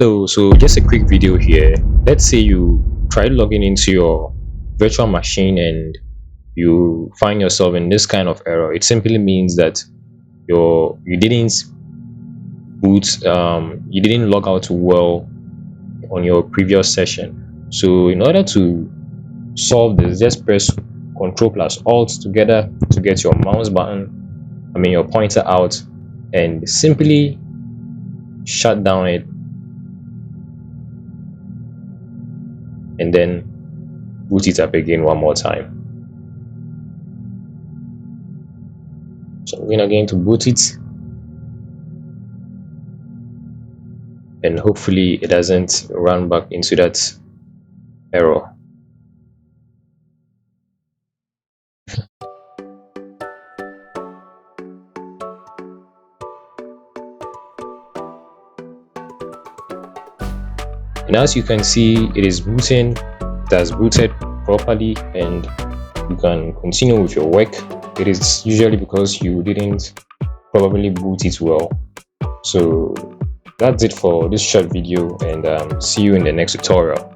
So just a quick video here. Let's say you try logging into your virtual machine and you find yourself in this kind of error. It simply means that you didn't you didn't log out well on your previous session. So in order to solve this, just press Ctrl plus Alt together to get your mouse button, your pointer out, and simply shut down it, and then boot it up again one more time. So I'm going to boot it, and hopefully it doesn't run back into that error. And as you can see, it is booting. It has booted properly, and you can continue with your work. It is usually because you didn't probably boot it well. So that's it for this short video, and see you in the next tutorial.